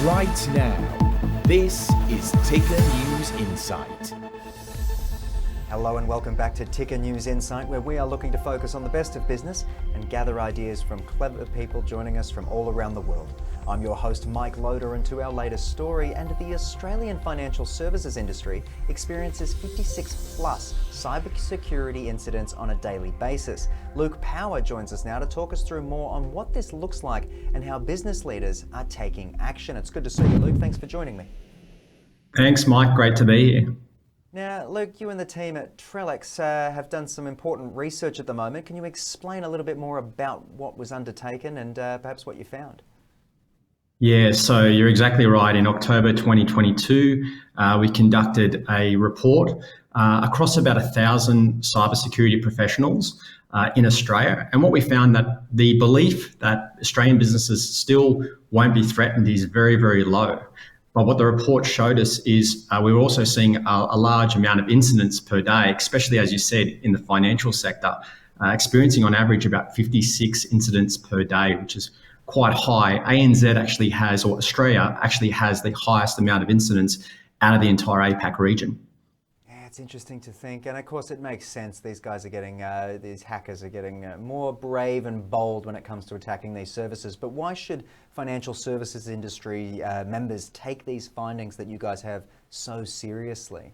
Right now, this is Ticker News Insight. Hello and welcome back to Ticker News Insight, where we are looking to focus on the best of business and gather ideas from clever people joining us from all around the world. I'm your host, Mike Loader, and to our latest story, and the Australian financial services industry experiences 56 plus cybersecurity incidents on a daily basis. Luke Power joins us now to talk us through more on what this looks like and how business leaders are taking action. It's good to see you, Luke. Thanks for joining me. Thanks, Mike. Great to be here. Now, Luke, you and the team at Trellix have done some important research at the moment. Can you explain a little bit more about what was undertaken and perhaps what you found? Yeah, so you're exactly right. In October 2022, we conducted a report across about 1,000 cybersecurity professionals in Australia. And what we found that the belief that Australian businesses still won't be threatened is very, very low. But what the report showed us is we were also seeing a large amount of incidents per day, especially, as you said, in the financial sector, experiencing on average about 56 incidents per day, which is quite high. ANZ actually has, or Australia actually has, the highest amount of incidents out of the entire APAC region. Yeah, it's interesting to think, and of course it makes sense. These guys are getting, these hackers are getting more brave and bold when it comes to attacking these services. But why should financial services industry members take these findings that you guys have so seriously?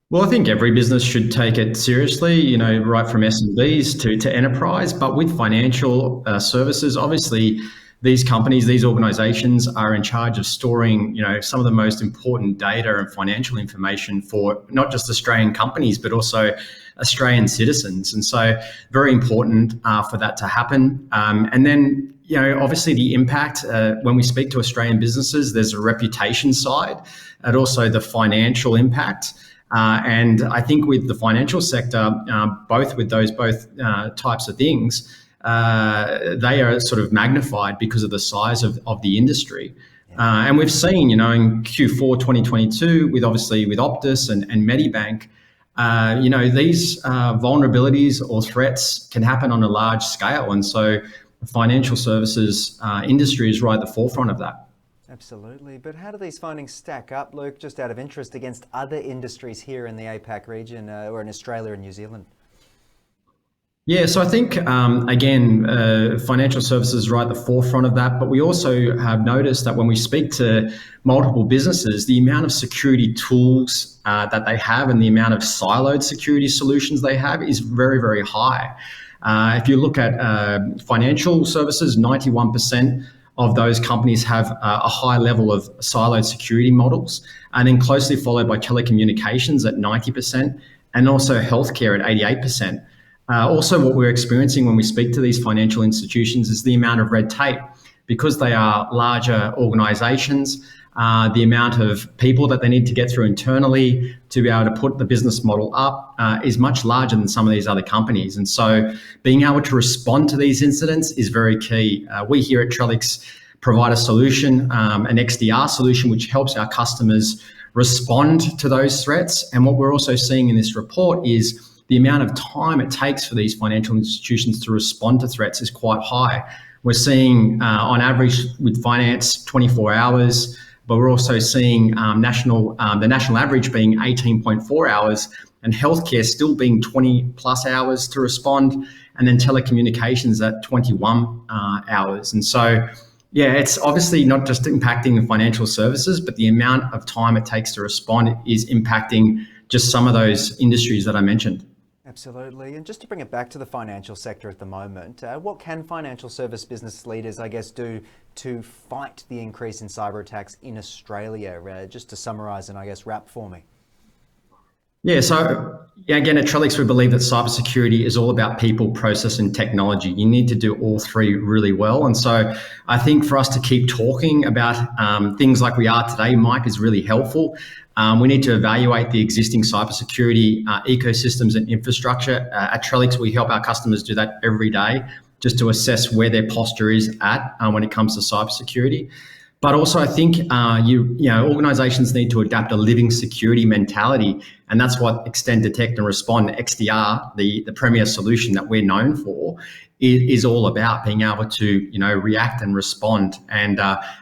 Well, I think every business should take it seriously, right from SMBs to enterprise. But with financial services, obviously, these companies, these organizations are in charge of storing, some of the most important data and financial information for not just Australian companies, but also Australian citizens. And so very important for that to happen. And then, obviously the impact, when we speak to Australian businesses, there's a reputation side and also the financial impact. And I think with the financial sector, both types of things, they are sort of magnified because of the size of the industry. And we've seen, in Q4 2022, with Optus and Medibank, these vulnerabilities or threats can happen on a large scale. And so the financial services industry is right at the forefront of that. Absolutely. But how do these findings stack up, Luke, just out of interest, against other industries here in the APAC region or in Australia and New Zealand? Yeah, so I think, financial services are right at the forefront of that. But we also have noticed that when we speak to multiple businesses, the amount of security tools that they have and the amount of siloed security solutions they have is very, very high. If you look at financial services, 91% of those companies have a high level of siloed security models, and then closely followed by telecommunications at 90%, and also healthcare at 88%. Also, what we're experiencing when we speak to these financial institutions is the amount of red tape. Because they are larger organizations, the amount of people that they need to get through internally to be able to put the business model up is much larger than some of these other companies. And so being able to respond to these incidents is very key. We here at Trellix provide a solution, an XDR solution, which helps our customers respond to those threats. And what we're also seeing in this report is the amount of time it takes for these financial institutions to respond to threats is quite high. We're seeing on average with finance 24 hours, but we're also seeing the national average being 18.4 hours, and healthcare still being 20 plus hours to respond, and then telecommunications at 21 hours. And so, yeah, it's obviously not just impacting the financial services, but the amount of time it takes to respond is impacting just some of those industries that I mentioned. Absolutely. And just to bring it back to the financial sector at the moment, what can financial service business leaders, do to fight the increase in cyber attacks in Australia? Just to summarise and wrap for me. Yeah, so again, at Trellix, we believe that cybersecurity is all about people, process, and technology. You need to do all three really well. And so I think for us to keep talking about things like we are today, Mike, is really helpful. We need to evaluate the existing cybersecurity ecosystems and infrastructure. At Trellix, we help our customers do that every day, just to assess where their posture is at when it comes to cybersecurity. But also, I think organizations need to adapt a living security mentality, and that's what Extend, Detect, and Respond (XDR), the premier solution that we're known for, is all about. Being able to react and respond. And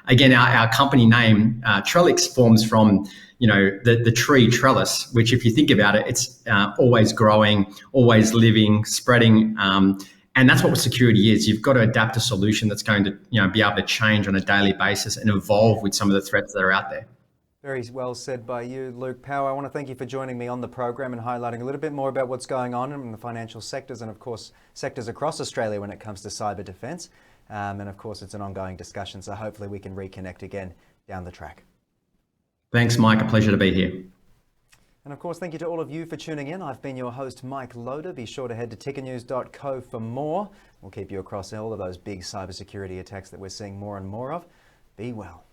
again, our company name Trellix forms from the tree trellis, which, if you think about it, it's always growing, always living, spreading. And that's what security is. You've got to adapt a solution that's going to be able to change on a daily basis and evolve with some of the threats that are out there. Very well said by you, Luke Power. I want to thank you for joining me on the program and highlighting a little bit more about what's going on in the financial sectors and, of course, sectors across Australia when it comes to cyber defence. And, of course, it's an ongoing discussion, so hopefully we can reconnect again down the track. Thanks, Mike. A pleasure to be here. And of course, thank you to all of you for tuning in. I've been your host, Mike Loader. Be sure to head to tickernews.co for more. We'll keep you across all of those big cybersecurity attacks that we're seeing more and more of. Be well.